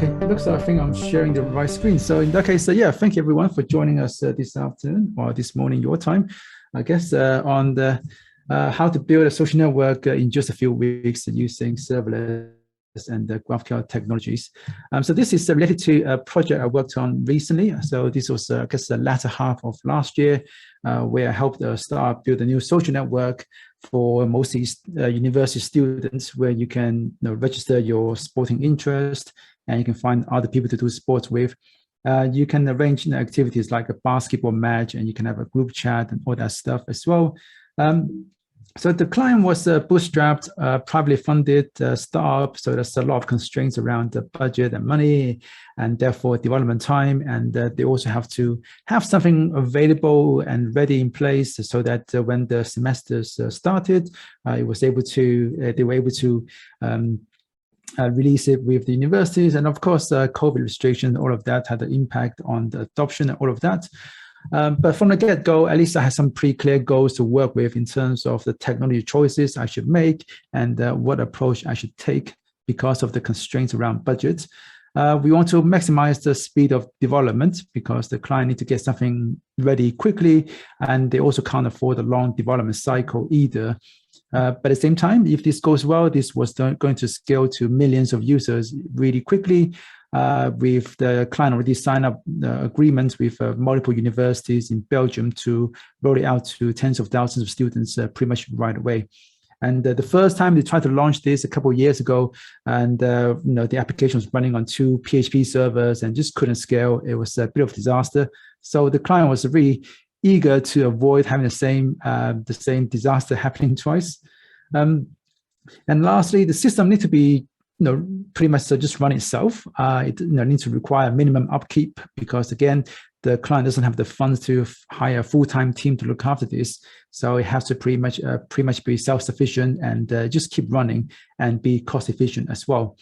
Okay, looks like I think I'm sharing the right screen. So in that case, yeah, thank you everyone for joining us this afternoon or this morning, your time, I guess, on the how to build a social network in just a few weeks using serverless and GraphQL technologies. So this is related to a project I worked on recently. So this was, I guess, the latter half of last year, where I helped a startup build a new social network for mostly university students, where you can register your sporting interest and you can find other people to do sports with. You can arrange activities like a basketball match, and you can have a group chat and all that stuff as well. So the client was a bootstrapped, privately funded startup. So there's a lot of constraints around the budget and money, and therefore development time. And they also have to have something available and ready in place so that when the semesters started, they were able to release it with the universities. And of course, COVID restriction, all of that had an impact on the adoption and all of that. But from the get-go, at least I had some pretty clear goals to work with in terms of the technology choices I should make and what approach I should take because of the constraints around budget. We want to maximize the speed of development because the client needs to get something ready quickly, and they also can't afford a long development cycle either. But at the same time, if this goes well, this was going to scale to millions of users really quickly. With the client already signed up agreements with multiple universities in Belgium to roll it out to tens of thousands of students pretty much right away. And the first time they tried to launch this a couple of years ago, and the application was running on 2 PHP servers and just couldn't scale. It was a bit of a disaster. So the client was really eager to avoid having the same disaster happening twice. And lastly, the system needs to be pretty much just run itself. It needs to require minimum upkeep because, again, the client doesn't have the funds to hire a full-time team to look after this. So it has to pretty much be self-sufficient and just keep running and be cost-efficient as well.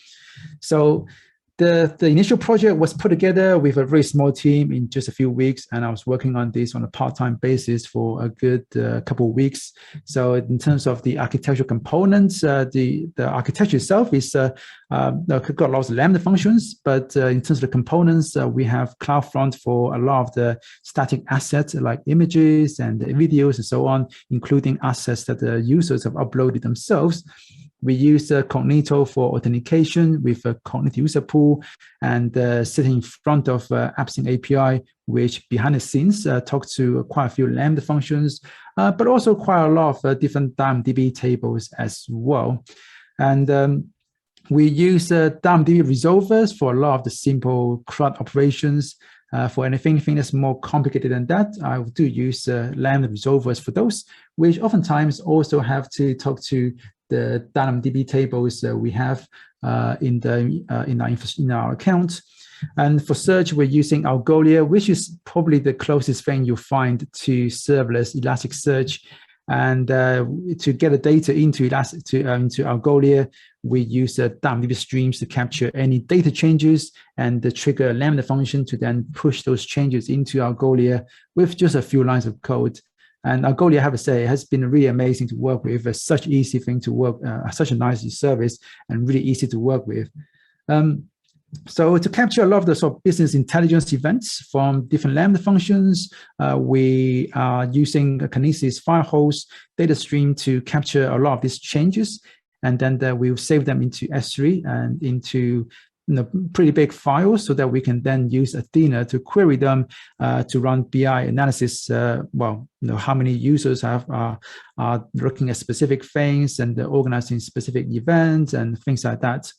So the initial project was put together with a very small team in just a few weeks, and I was working on this on a part-time basis for a good couple of weeks. So in terms of the architectural components, the architecture itself is got lots of Lambda functions, but in terms of the components, we have CloudFront for a lot of the static assets like images and videos and so on, including assets that the users have uploaded themselves. We use Cognito for authentication with a Cognito user pool, and sitting in front of AppSync API, which behind the scenes talks to quite a few Lambda functions, but also quite a lot of different DynamoDB tables as well. And we use DynamoDB resolvers for a lot of the simple CRUD operations. For anything that's more complicated than that, I do use Lambda resolvers for those, which oftentimes also have to talk to the DynamoDB tables we have in our account. And for search, we're using Algolia, which is probably the closest thing you'll find to serverless Elasticsearch. And to get the data into Algolia, we use DynamoDB streams to capture any data changes and trigger a Lambda function to then push those changes into Algolia with just a few lines of code. And Algolia, I have to say, has been really amazing to work with. It's such an easy thing to work, such a nice service, and really easy to work with. So to capture a lot of the sort of business intelligence events from different Lambda functions, we are using a Kinesis Firehose data stream to capture a lot of these changes, and then we'll save them into S3 and into pretty big files so that we can then use Athena to query them to run BI analysis. How many users are looking at specific things and organizing specific events and things like that.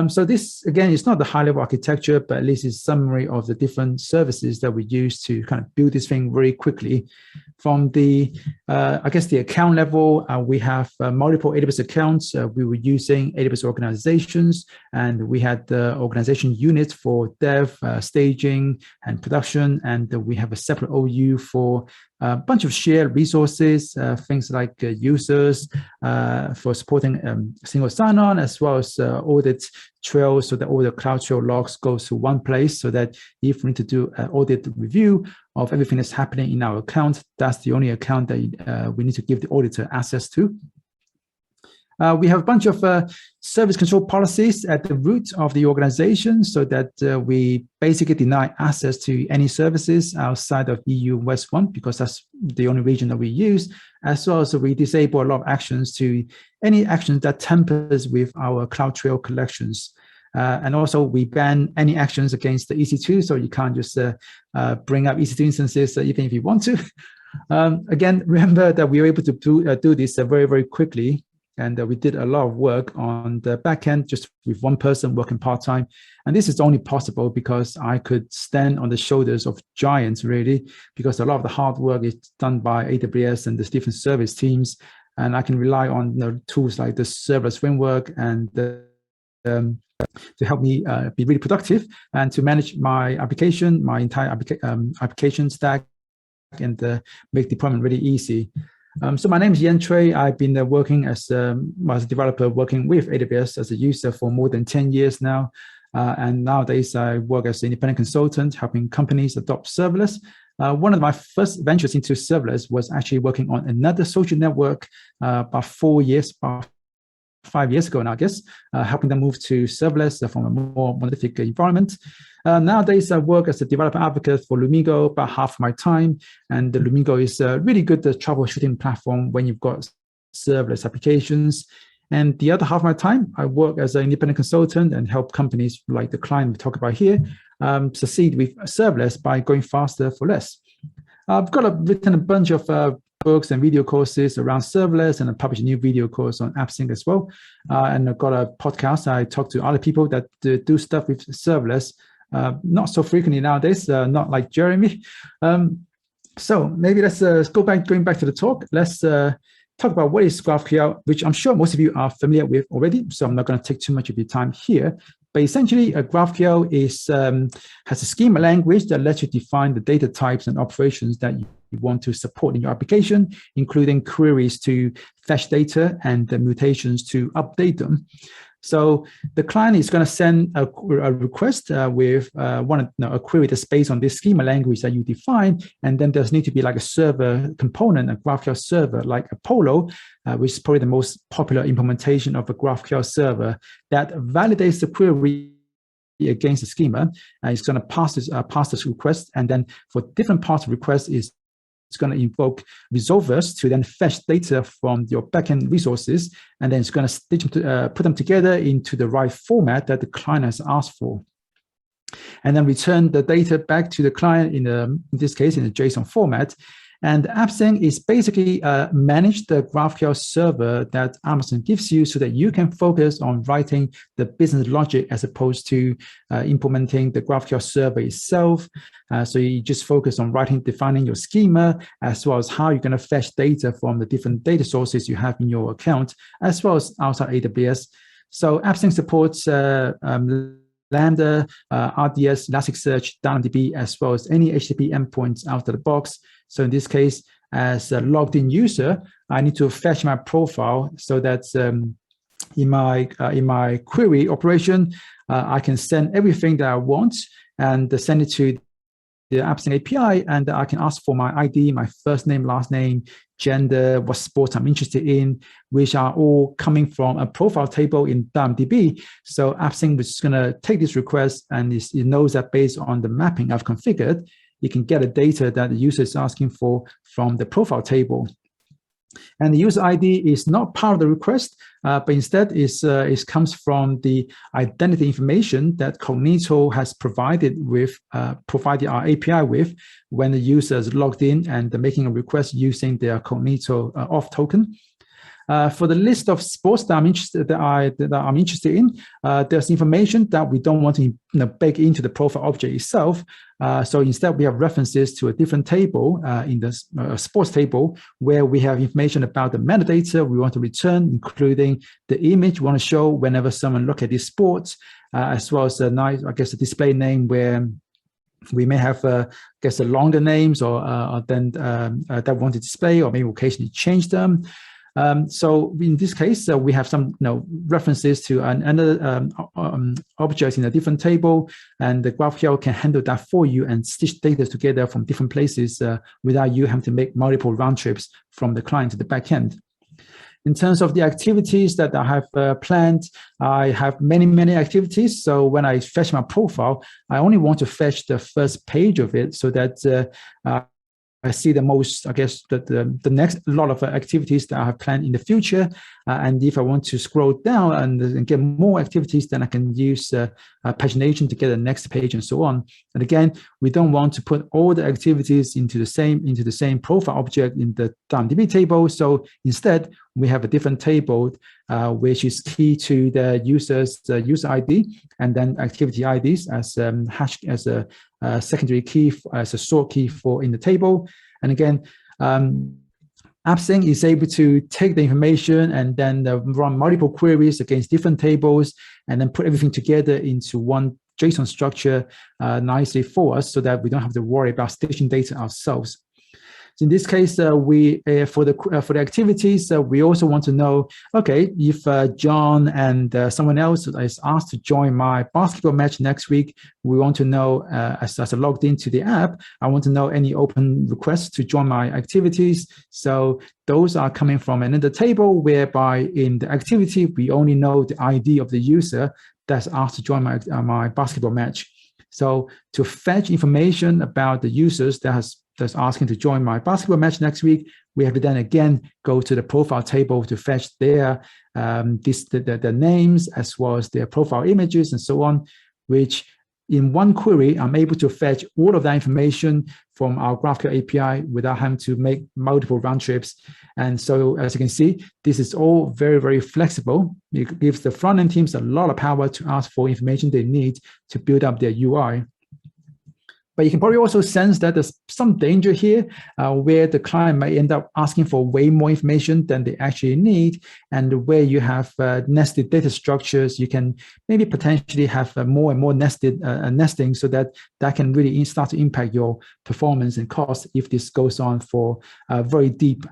So this, again, is not the high-level architecture, but at least it's a summary of the different services that we use to kind of build this thing very quickly. From the, I guess, the account level, we have multiple AWS accounts. We were using AWS organizations, and we had the organization units for dev, staging, and production, and we have a separate OU for a bunch of shared resources, things like users for supporting single sign-on, as well as audit trails, so that all the CloudTrail logs goes to one place, so that if we need to do an audit review of everything that's happening in our account, that's the only account that we need to give the auditor access to. We have a bunch of service control policies at the root of the organization so that we basically deny access to any services outside of EU West 1 because that's the only region that we use, as well as we disable a lot of actions to any actions that tampers with our CloudTrail collections. And also we ban any actions against the EC2, so you can't just bring up EC2 instances even if you want to. Again, remember that we were able to do this very, very quickly. And we did a lot of work on the backend just with one person working part-time. And this is only possible because I could stand on the shoulders of giants, really, because a lot of the hard work is done by AWS and the different service teams. And I can rely on tools like the serverless framework and to help me be really productive and to manage my application, my entire application stack, and make deployment really easy. So my name is Yan Cui. I've been working as a developer working with AWS as a user for more than 10 years now. And nowadays I work as an independent consultant helping companies adopt serverless. One of my first ventures into serverless was actually working on another social network about 5 years ago now, I guess, helping them move to serverless from a more monolithic environment. Nowadays, I work as a developer advocate for Lumigo about half my time, and the Lumigo is a really good troubleshooting platform when you've got serverless applications. And the other half of my time, I work as an independent consultant and help companies like the client we talk about here succeed with serverless by going faster for less. I've written a bunch of books and video courses around serverless, and I published a new video course on AppSync as well. And I've got a podcast. I talk to other people that do stuff with serverless, not so frequently nowadays, not like Jeremy. So maybe let's going back to the talk. Let's talk about what is GraphQL, which I'm sure most of you are familiar with already. So I'm not going to take too much of your time here. But essentially, GraphQL has a schema language that lets you define the data types and operations that you want to support in your application, including queries to fetch data and the mutations to update them. So the client is going to send a request with a query that's based on this schema language that you define, and then there's need to be like a server component, a GraphQL server like Apollo, which is probably the most popular implementation of a GraphQL server that validates the query against the schema. It's going to pass this request, and then for different parts of the request it's going to invoke resolvers to then fetch data from your backend resources, and then it's going to put them together into the right format that the client has asked for, and then return the data back to the client in this case in a JSON format. And AppSync is basically manage the GraphQL server that Amazon gives you so that you can focus on writing the business logic as opposed to implementing the GraphQL server itself. So you just focus on defining your schema, as well as how you're going to fetch data from the different data sources you have in your account, as well as outside AWS. So AppSync supports Lambda, RDS, Elasticsearch, DynamoDB, as well as any HTTP endpoints out of the box. So in this case, as a logged in user, I need to fetch my profile so that in my query operation, I can send everything that I want and send it to the AppSync API, and I can ask for my ID, my first name, last name, gender, what sports I'm interested in, which are all coming from a profile table in DynamoDB. So AppSync is going to take this request, and it knows that based on the mapping I've configured, you can get the data that the user is asking for from the profile table. And the user ID is not part of the request, but instead it comes from the identity information that Cognito has provided our API with when the user is logged in and making a request using their Cognito auth token. For the list of sports that I'm interested in, there's information that we don't want to bake into the profile object itself. So instead, we have references to a different table in the sports table where we have information about the metadata we want to return, including the image we want to show whenever someone look at these sports, as well as a display name where we may have, longer names or that we want to display, or maybe occasionally change them. So in this case, we have some references to another objects in a different table, and the GraphQL can handle that for you and stitch data together from different places without you having to make multiple round trips from the client to the backend. In terms of the activities that I have planned, I have many activities. So when I fetch my profile, I only want to fetch the first page of it so that I see the most, I guess, the next lot of activities that I have planned in the future. And if I want to scroll down and get more activities, then I can use pagination to get the next page and so on. And again, we don't want to put all the activities into the same profile object in the DynamoDB table. So instead, we have a different table which is key to the user's user ID and then activity IDs as a secondary key as a sort key for in the table. And again, AppSync is able to take the information and then run multiple queries against different tables and then put everything together into one JSON structure nicely for us so that we don't have to worry about stitching data ourselves. So in this case, for the activities, we also want to know, okay, if John and someone else is asked to join my basketball match next week, we want to know, as I logged into the app, I want to know any open requests to join my activities. So those are coming from another table whereby in the activity, we only know the ID of the user that's asked to join my basketball match. So to fetch information about the users that's asking to join my basketball match next week, we have to then again go to the profile table to fetch their the names as well as their profile images and so on, which in one query, I'm able to fetch all of that information from our GraphQL API without having to make multiple round trips. And so as you can see, this is all very flexible. It gives the front-end teams a lot of power to ask for information they need to build up their UI. But you can probably also sense that there's some danger here where the client may end up asking for way more information than they actually need. And where you have nested data structures, you can maybe potentially have more and more nested nesting so that can really start to impact your performance and cost if this goes on for very deep.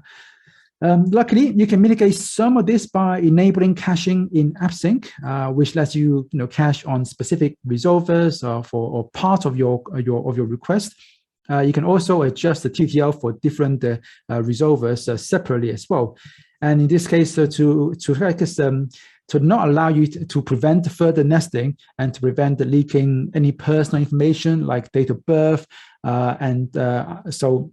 Luckily, you can mitigate some of this by enabling caching in AppSync, which lets you, cache on specific resolvers or part of your request. You can also adjust the TTL for different resolvers separately as well. And in this case, to not allow you to prevent further nesting and to prevent the leaking any personal information like date of birth, so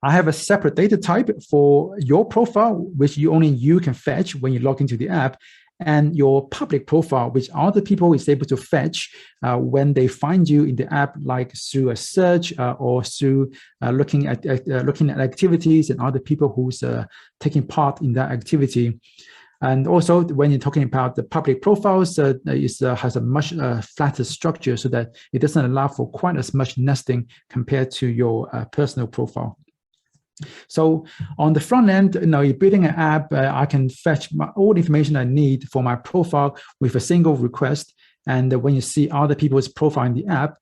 I have a separate data type for your profile, which only you can fetch when you log into the app, and your public profile, which other people is able to fetch when they find you in the app, like through a search or through looking at activities and other people who's taking part in that activity. And also, when you're talking about the public profiles, it has a much flatter structure so that it doesn't allow for quite as much nesting compared to your personal profile. So on the front end, you're building an app, I can fetch all the information I need for my profile with a single request. And when you see other people's profile in the app,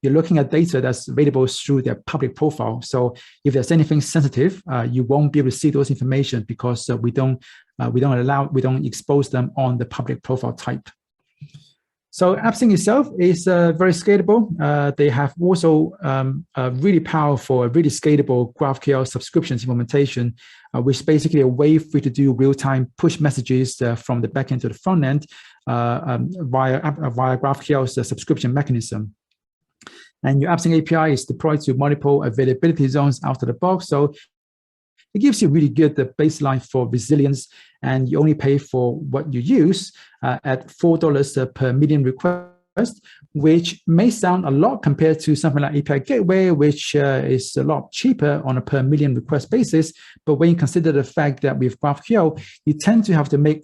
you're looking at data that's available through their public profile. So if there's anything sensitive, you won't be able to see those information because we don't expose them on the public profile type. So AppSync itself is very scalable. They have also a really powerful, really scalable GraphQL subscriptions implementation, which is basically a way for you to do real-time push messages from the backend to the front end via GraphQL's subscription mechanism. And your AppSync API is deployed to multiple availability zones out of the box. So it gives you really good baseline for resilience, and you only pay for what you use at $4 per million requests, which may sound a lot compared to something like API Gateway, which is a lot cheaper on a per million request basis. But when you consider the fact that with GraphQL, you tend to have to make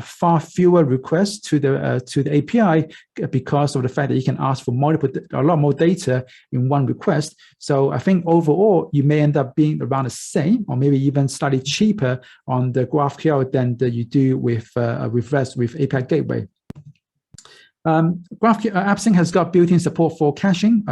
far fewer requests to the API because of the fact that you can ask for a lot more data in one request. So I think overall, you may end up being around the same, or maybe even slightly cheaper on the GraphQL than you do with REST with API Gateway. AppSync has got built-in support for caching.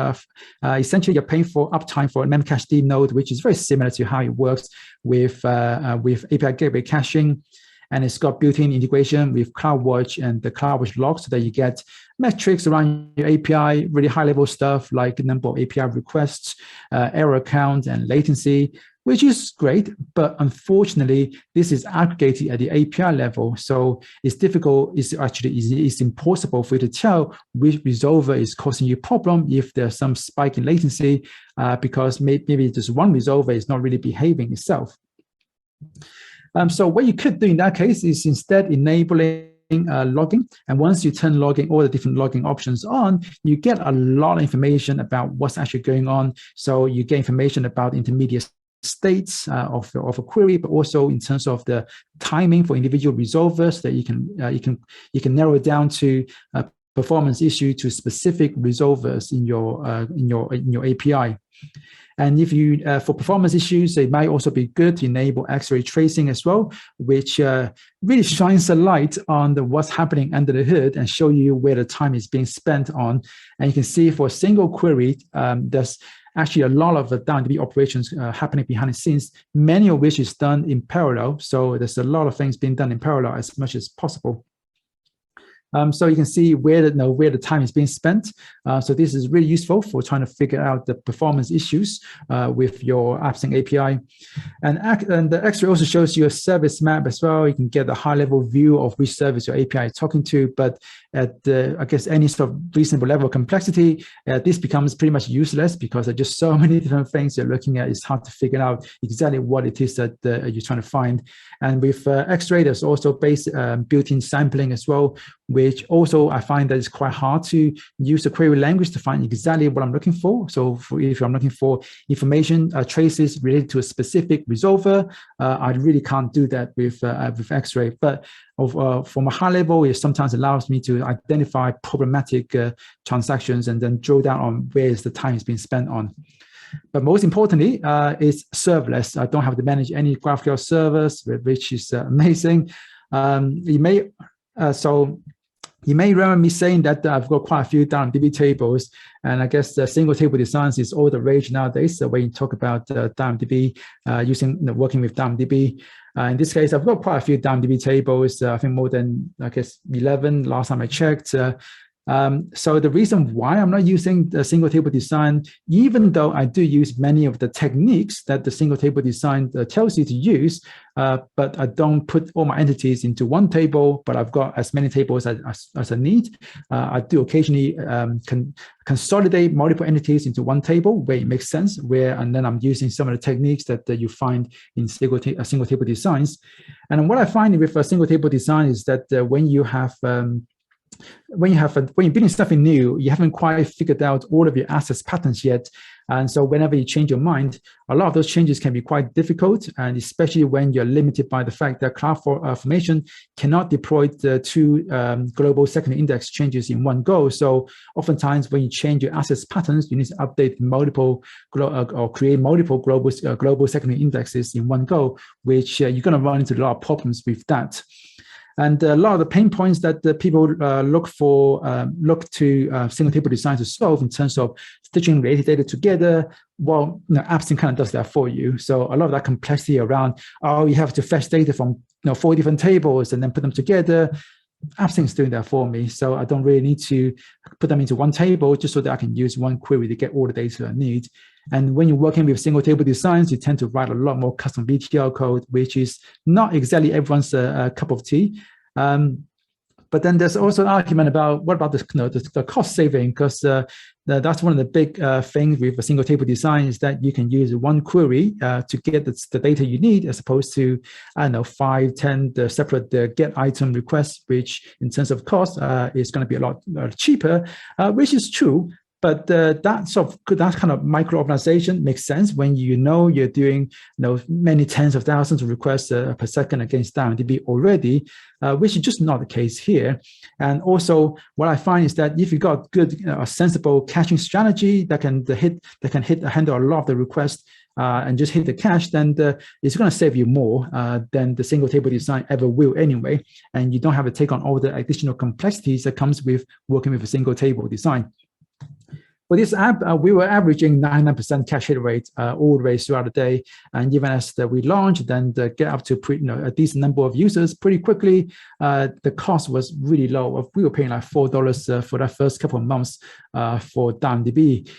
Essentially, you're paying for uptime for a memcached node, which is very similar to how it works with API Gateway caching. And it's got built-in integration with CloudWatch and the CloudWatch logs so that you get metrics around your API, really high-level stuff like number of API requests, error count, and latency. which is great, but unfortunately, this is aggregated at the API level. So it's difficult, it's impossible for you to tell which resolver is causing you a problem if there's some spike in latency, because maybe just one resolver is not really behaving itself. So what you could do in that case is instead enabling logging. And once you turn logging, all the different logging options on, you get a lot of information about what's actually going on. So you get information about intermediate states of a query, but also in terms of the timing for individual resolvers, that you can narrow it down to performance issue to specific resolvers in your API. And if you, for performance issues, it might also be good to enable X-ray tracing as well, which really shines a light on what's happening under the hood and show you where the time is being spent on. And you can see for a single query, there's actually a lot of DynamoDB operations happening behind the scenes, many of which is done in parallel. So there's a lot of things being done in parallel as much as possible. So you can see where the time is being spent. So this is really useful for trying to figure out the performance issues with your AppSync API. And the X-ray also shows you a service map as well. You can get a high-level view of which service your API is talking to. But at I guess any sort of reasonable level of complexity, this becomes pretty much useless because there are just so many different things you're looking at. It's hard to figure out exactly what it is that you're trying to find. And with X-ray, there's also built-in sampling as well, which also I find that it's quite hard to use the query language to find exactly what I'm looking for. So if I'm looking for information traces related to a specific resolver, I really can't do that with X-ray. But from a high level, it sometimes allows me to identify problematic transactions and then drill down on where is the time is being spent on. But most importantly, it's serverless. I don't have to manage any GraphQL servers, which is amazing. You may remember me saying that I've got quite a few DynamoDB tables, and I guess the single table designs is all the rage nowadays. So when you talk about DynamoDB, working with DynamoDB, in this case, I've got quite a few DynamoDB tables. I think more than, I guess, 11 last time I checked. So the reason why I'm not using the single table design, even though I do use many of the techniques that the single table design tells you to use, but I don't put all my entities into one table, but I've got as many tables as I need. I do occasionally consolidate multiple entities into one table where it makes sense, and then I'm using some of the techniques that you find in single table designs. And what I find with a single table design is that when you're building something new, you haven't quite figured out all of your access patterns yet. And so whenever you change your mind, a lot of those changes can be quite difficult, and especially when you're limited by the fact that CloudFormation cannot deploy the two global secondary index changes in one go. So oftentimes when you change your access patterns, you need to update multiple or create multiple global secondary indexes in one go, which you're going to run into a lot of problems with that. And a lot of the pain points that the people look to single table design to solve in terms of stitching related data together, well, AppSync kind of does that for you. So a lot of that complexity around, you have to fetch data from 4 different tables and then put them together, AppSync is doing that for me. So I don't really need to put them into one table just so that I can use one query to get all the data I need. And when you're working with single table designs, you tend to write a lot more custom VTL code, which is not exactly everyone's cup of tea. But then there's also an argument about what about the cost saving, because that's one of the big things with a single table design is that you can use one query to get the data you need, as opposed to, 5, 10 the separate get item requests, which in terms of cost is going to be a lot cheaper, which is true. But that kind of micro organization makes sense when you're doing many tens of thousands of requests per second against DynamoDB already, which is just not the case here. And also, what I find is that if you got good, sensible caching strategy that can handle a lot of the requests and just hit the cache, then it's going to save you more than the single table design ever will anyway. And you don't have to take on all the additional complexities that comes with working with a single table design. For this app, we were averaging 99% cache hit rate all the way throughout the day. And even as we launched, then get up to a decent number of users pretty quickly. The cost was really low. We were paying like $4 for that first couple of months for DynamoDB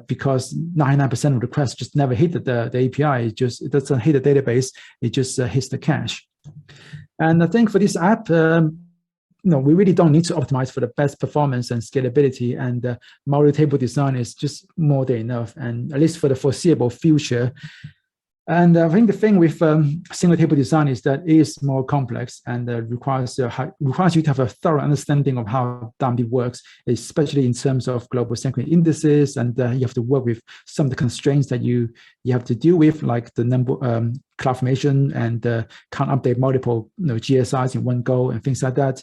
because 99% of requests just never hit the API. It doesn't hit the database. It just hits the cache. And I think for this app, we really don't need to optimize for the best performance and scalability, and multi-table design is just more than enough, and at least for the foreseeable future. And I think the thing with single table design is that it is more complex and requires you to have a thorough understanding of how DynamoDB works, especially in terms of global synchronous indices, and you have to work with some of the constraints that you have to deal with, like the number CloudFormation and can't update multiple GSIs in one go and things like that.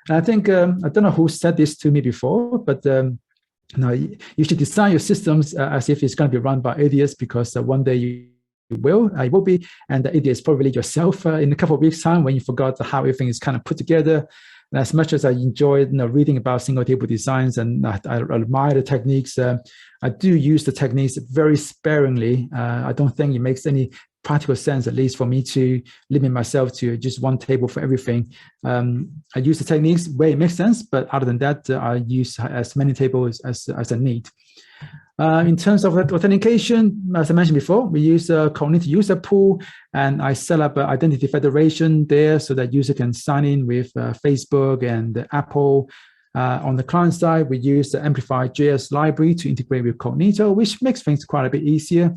And I think I don't know who said this to me before, but you should design your systems as if it's going to be run by idiots, because one day it will be, and the idiot is probably yourself in a couple of weeks' time when you forgot how everything is kind of put together. And as much as I enjoyed reading about single table designs and I admire the techniques, I do use the techniques very sparingly. I don't think it makes any practical sense, at least for me, to limit myself to just one table for everything. I use the techniques where it makes sense, but other than that, I use as many tables as I need. In terms of authentication, as I mentioned before, we use a community user pool, and I set up an identity federation there so that user can sign in with Facebook and Apple. On the client side, we use the Amplify.js library to integrate with Cognito, which makes things quite a bit easier.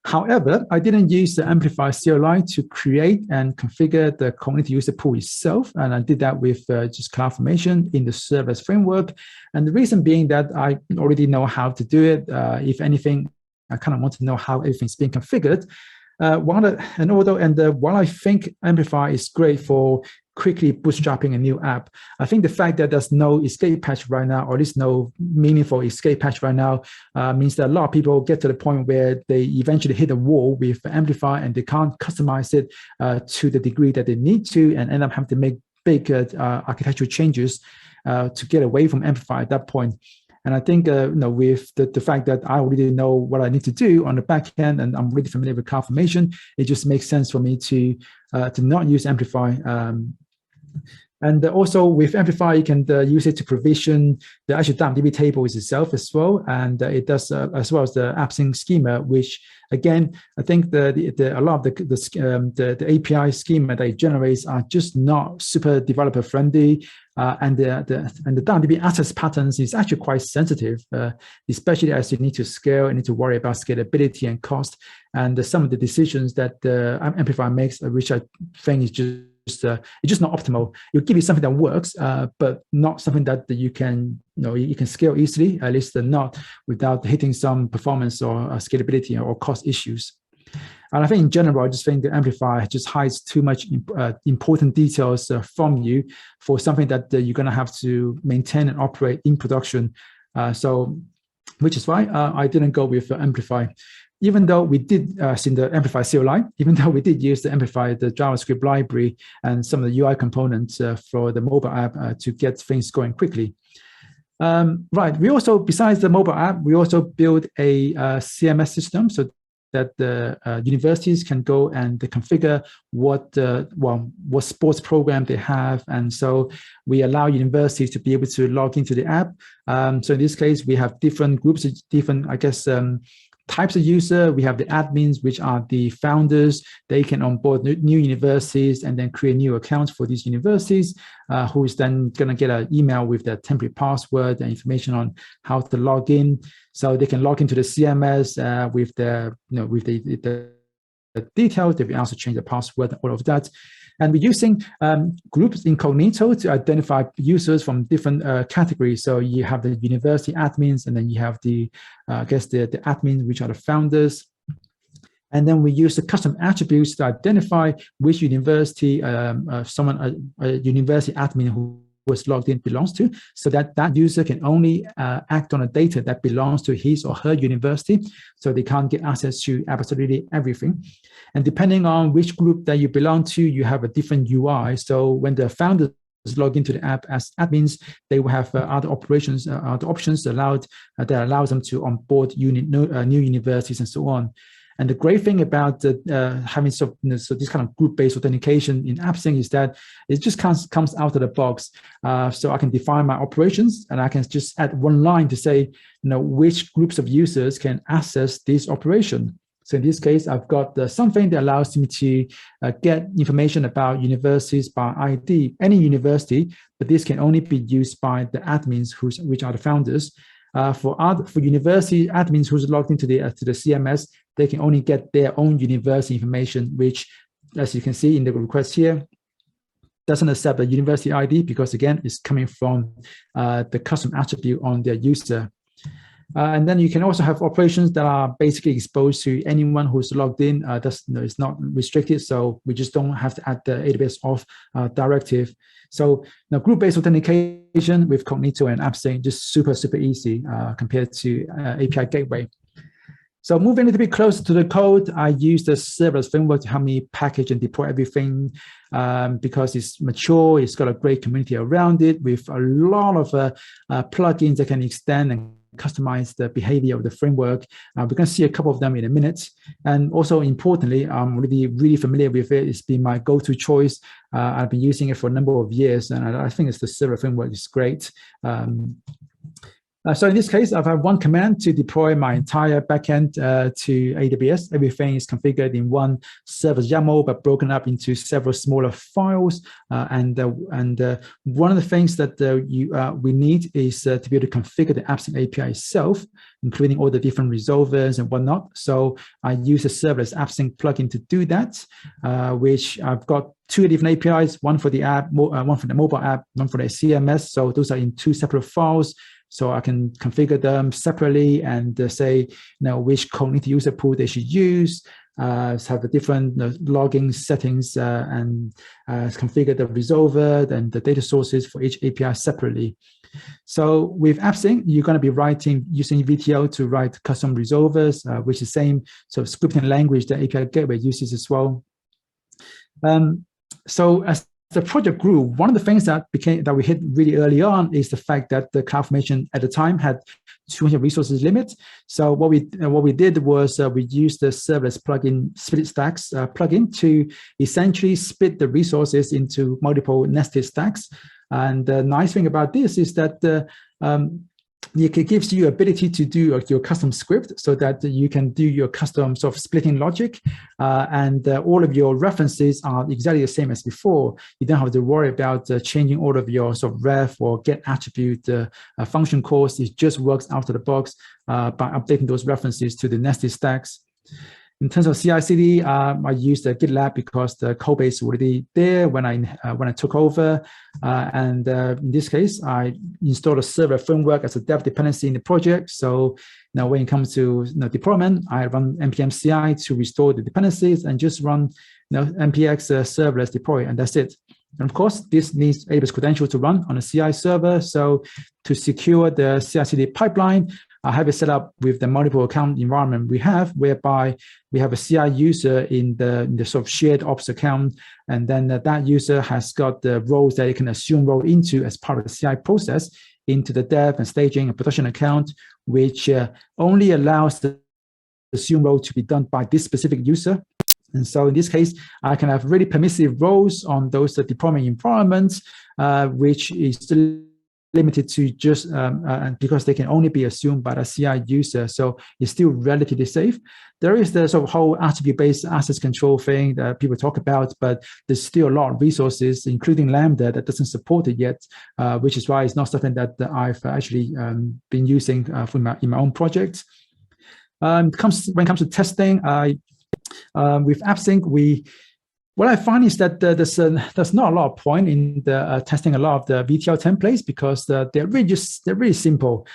However, I didn't use the Amplify CLI to create and configure the community user pool itself, and I did that with just CloudFormation in the serverless framework. And the reason being that I already know how to do it. If anything, I kind of want to know how everything's being configured. While I think Amplify is great for quickly bootstrapping a new app, I think the fact that there's no escape patch right now, or at least no meaningful escape patch right now, means that a lot of people get to the point where they eventually hit a wall with Amplify and they can't customize it to the degree that they need to, and end up having to make big architectural changes to get away from Amplify at that point. And I think with the fact that I already know what I need to do on the back end, and I'm really familiar with CloudFormation, it just makes sense for me to not use Amplify. And also with Amplify, you can use it to provision the actual DynamoDB tables itself as well, and it does as well as the AppSync schema, which again, I think a lot of the API schema that it generates are just not super developer friendly, and the DynamoDB access patterns is actually quite sensitive, especially as you need to scale and need to worry about scalability and cost, and some of the decisions that Amplify makes, which I think is it's just not optimal. It'll give you something that works, but not something that you can scale easily, at least not without hitting some performance or scalability or cost issues. And I think in general, I just think the Amplify just hides too much important details from you for something that you're going to have to maintain and operate in production. Which is why I didn't go with Amplify. Even though we did see the Amplify CLI, even though we did use the Amplify, the JavaScript library, and some of the UI components for the mobile app to get things going quickly. Right. We also, besides the mobile app, we also build a CMS system so that the universities can go and they configure what sports program they have, and so we allow universities to be able to log into the app. So in this case, we have different groups, different, I guess, types of user. We have the admins, which are the founders. They can onboard new universities and then create new accounts for these universities, who is then going to get an email with their temporary password and information on how to log in. So they can log into the CMS with the details. They can also change the password, all of that. And we're using groups incognito to identify users from different categories. So you have the university admins, and then you have the admins, which are the founders. And then we use the custom attributes to identify which university a university admin who was logged in belongs to, so that that user can only act on the data that belongs to his or her university, so they can't get access to absolutely everything. And depending on which group that you belong to, you have a different UI. So when the founders log into the app as admins, they will have other options allowed that allows them to onboard new universities and so on. And the great thing about having so this kind of group-based authentication in AppSync is that it just comes out of the box. So I can define my operations, and I can just add one line to say, which groups of users can access this operation. So in this case, I've got something that allows me to get information about universities by ID, any university, but this can only be used by the admins which are the founders. For university admins who's logged into the CMS, they can only get their own university information, which, as you can see in the request here, doesn't accept a university ID because, again, it's coming from the custom attribute on their user. And then you can also have operations that are basically exposed to anyone who's logged in. It's not restricted, so we just don't have to add the AWS auth directive. So now group-based authentication with Cognito and AppSync, just super easy compared to API Gateway. So moving a little bit closer to the code, I use the serverless framework to help me package and deploy everything because it's mature, it's got a great community around it with a lot of plugins that can extend and customize the behavior of the framework. We're going to see a couple of them in a minute. And also importantly, I'm really familiar with it. It's been my go-to choice. I've been using it for a number of years, and I think the server framework is great. So in this case, I've had one command to deploy my entire backend to AWS. Everything is configured in one service YAML, but broken up into several smaller files. And one of the things that we need is to be able to configure the AppSync API itself, including all the different resolvers and whatnot. So I use a serverless AppSync plugin to do that, which I've got two different APIs, one for the app, one for the mobile app, one for the CMS. So those are in two separate files. So I can configure them separately and say, which Cognito user pool they should use, have the different logging settings and configure the resolver and the data sources for each API separately. So with AppSync, you're going to be using VTL to write custom resolvers, which is the same sort of scripting language that API Gateway uses as well. So as the project grew, one of the things that we hit really early on is the fact that the CloudFormation at the time had 200 resources limit. So what we did was we used the serverless plugin split stacks plugin to essentially split the resources into multiple nested stacks. And the nice thing about this is that it gives you ability to do your custom script so that you can do your custom sort of splitting logic, and all of your references are exactly the same as before. You don't have to worry about changing all of your sort of ref or get attribute function calls. It just works out of the box by updating those references to the nested stacks. In terms of CI/CD, I used GitLab because the code base is already there when I took over. And in this case, I installed a server framework as a dev dependency in the project. So now when it comes to deployment, I run npm CI to restore the dependencies and just run npx serverless deploy, and that's it. And of course, this needs AWS credential to run on a CI server. So to secure the CI/CD pipeline, I have it set up with the multiple account environment we have, whereby we have a CI user in the sort of shared ops account, and then that user has got the roles that it can assume role into as part of the CI process into the dev and staging and production account, which only allows the assume role to be done by this specific user. And so in this case, I can have really permissive roles on those deployment environments, which is still limited to just because they can only be assumed by the CI user. So it's still relatively safe. There is the sort of whole attribute-based access control thing that people talk about, but there's still a lot of resources, including Lambda, that doesn't support it yet, which is why it's not something that I've actually been using in my own projects. When it comes to testing, with AppSync, what I find is that there's not a lot of point in the testing a lot of the VTL templates because they're really simple.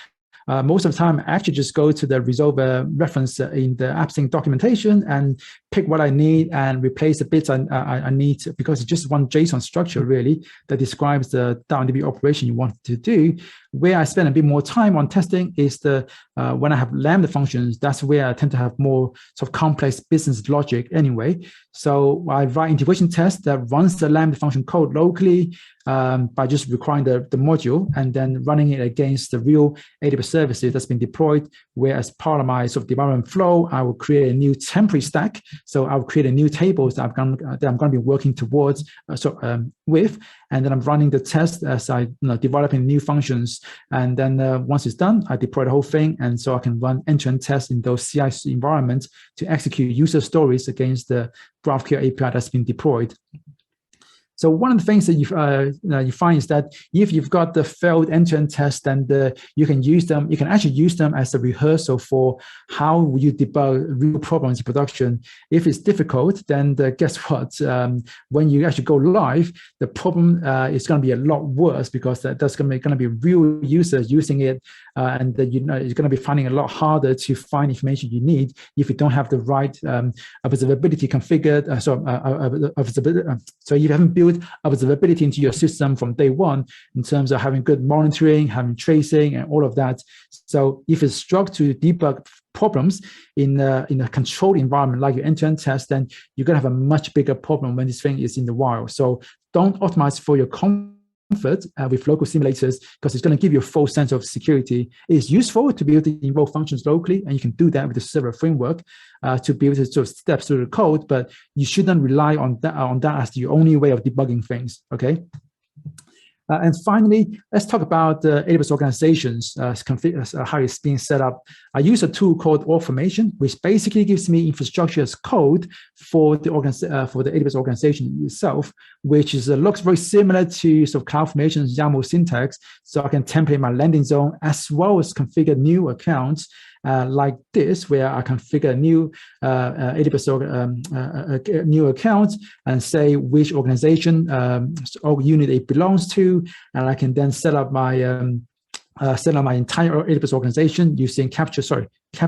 Most of the time, I actually just go to the resolver reference in the AppSync documentation and pick what I need and replace the bits I need, because it's just one JSON structure really that describes the DynamoDB operation you want to do. Where I spend a bit more time on testing is when I have Lambda functions. That's where I tend to have more sort of complex business logic anyway. So I write integration test that runs the Lambda function code locally by just requiring the module and then running it against the real AWS services that's been deployed, where as part of my sort of development flow, I will create a new temporary stack. So I'll create a new tables that I'm going to be working towards with, and then I'm running the test as I developing new functions. And then once it's done, I deploy the whole thing, and so I can run end-to-end tests in those CI environments to execute user stories against the GraphQL API that's been deployed. So one of the things that you find is that if you've got the failed end-to-end test, then you can use them. You can actually use them as a rehearsal for how you debug real problems in production. If it's difficult, then guess what? When you actually go live, the problem is going to be a lot worse, because that's going to be real users using it, and you're going to be finding it a lot harder to find information you need if you don't have the right observability configured. So you haven't built observability into your system from day one in terms of having good monitoring, having tracing, and all of that. So if it's struck to debug problems in a controlled environment like your end-to-end test, then you're going to have a much bigger problem when this thing is in the wild. So don't optimize for your comfort with local simulators, because it's going to give you a false sense of security. It's useful to be able to invoke functions locally, and you can do that with the server framework to be able to sort of step through the code, but you shouldn't rely on that as the only way of debugging things, okay? And finally, let's talk about AWS organizations, how it's being set up. I use a tool called Authentication, which basically gives me infrastructure as code for the AWS organization itself, which looks very similar to sort of CloudFormation's YAML syntax. So I can template my landing zone as well as configure new accounts like this, where I configure new AWS new account and say which organization or unit it belongs to, and I can then set up my entire AWS organization using capture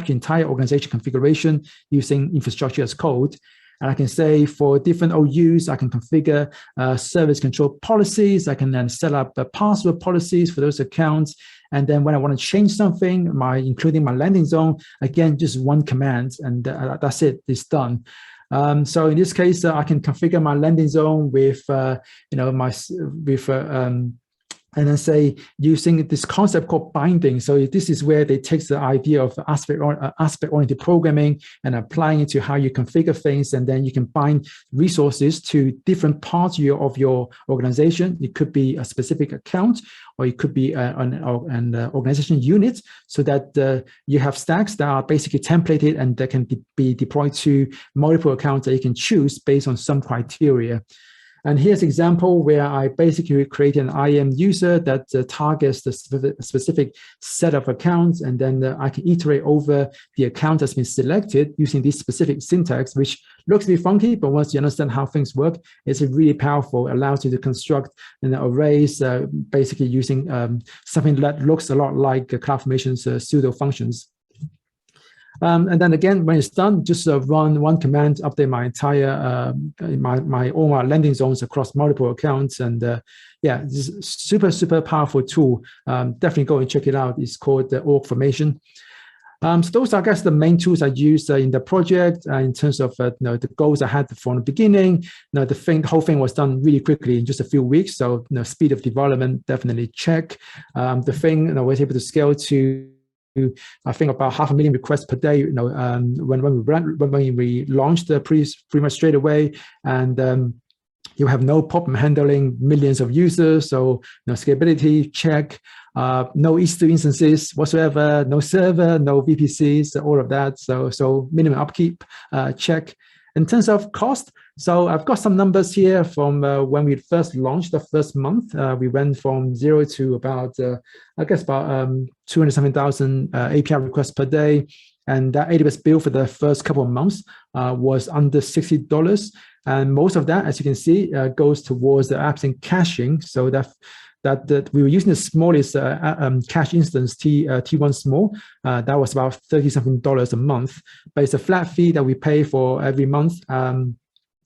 entire organization configuration using infrastructure as code. And I can say for different OUs, I can configure service control policies. I can then set up password policies for those accounts. And then when I want to change something, including my landing zone, again, just one command, and that's it, it's done. So in this case, I can configure my landing zone with, and then say using this concept called binding. So this is where they take the idea of aspect-oriented programming and applying it to how you configure things, and then you can bind resources to different parts of your organization. It could be a specific account, or it could be an organization unit, so that you have stacks that are basically templated and that can be deployed to multiple accounts that you can choose based on some criteria. And here's an example where I basically create an IAM user that targets the specific set of accounts, and then I can iterate over the account that's been selected using this specific syntax, which looks a bit funky, but once you understand how things work, it's really powerful. It allows you to construct arrays basically using something that looks a lot like CloudFormation's pseudo functions. And then again, when it's done, just run one command, update my entire all my landing zones across multiple accounts, and yeah, this is super powerful tool. Definitely go and check it out. It's called the Authentication. So those are, I guess, the main tools I used in the project in terms of the goals I had from the beginning. The whole thing was done really quickly in just a few weeks. So speed of development, definitely check. The thing was able to scale to, I think, about 500,000 requests per day. When we launched pretty much straight away, and you have no problem handling millions of users. So scalability check, no EC2 instances whatsoever, no server, no VPCs, all of that. So minimum upkeep check. In terms of cost, so I've got some numbers here from when we first launched the first month. We went from 0 to about, I guess, about 200,000 API requests per day. And that AWS bill for the first couple of months was under $60. And most of that, as you can see, goes towards the AppSync caching. So that we were using the smallest cache instance, T1 small. That was about $30-something a month, but it's a flat fee that we pay for every month.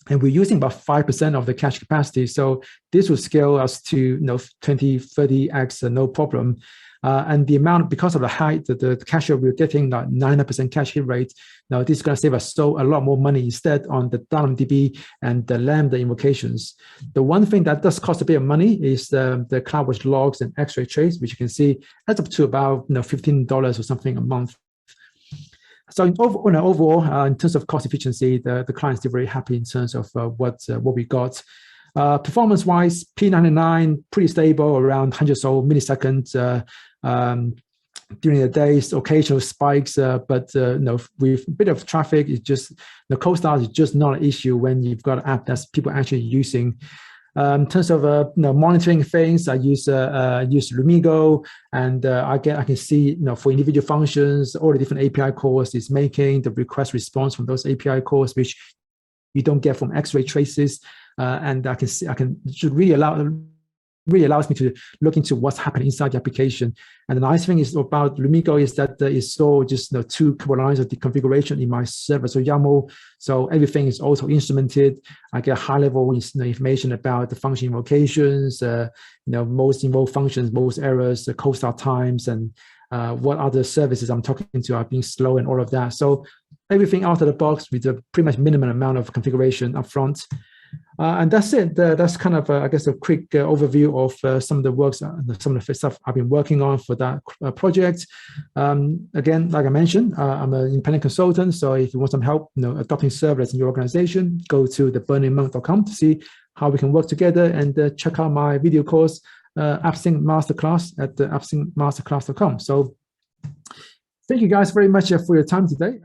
and we're using about 5% of the cache capacity. So this will scale us to 20, 30x, no problem. And the amount, because of the height, the cache we're getting, 90% cache hit rate. Now this is going to save us a lot more money instead on the DynamoDB and the Lambda invocations. The one thing that does cost a bit of money is the CloudWatch logs and X-ray trace, which you can see adds up to about $15 or something a month. So overall, in terms of cost efficiency, the client's still very happy in terms of what we got. Performance-wise, P99 pretty stable, around 100 or so milliseconds during the days. Occasional spikes, but with a bit of traffic, it's just the cold start is just not an issue when you've got an app that's people actually using. In terms of monitoring things, I use Lumigo, and I can see for individual functions all the different API calls it's making, the request response from those API calls, which you don't get from X-ray traces, and I can really allows me to look into what's happening inside the application. And the nice thing is about Lumigo is that it's so just two couple lines of the configuration in my server, so YAML. So everything is also instrumented. I get high level information about the function invocations, most invoked functions, most errors, the cold start times, and what other services I'm talking to are being slow and all of that. So everything out of the box with a pretty much minimum amount of configuration up front. And that's it. That's kind of, I guess, a quick overview of some of the works, some of the stuff I've been working on for that project. Again, like I mentioned, I'm an independent consultant. So if you want some help, adopting serverless in your organization, go to theburningmonk.com to see how we can work together, and check out my video course, AppSync Masterclass at appsyncmasterclass.com. So thank you guys very much for your time today.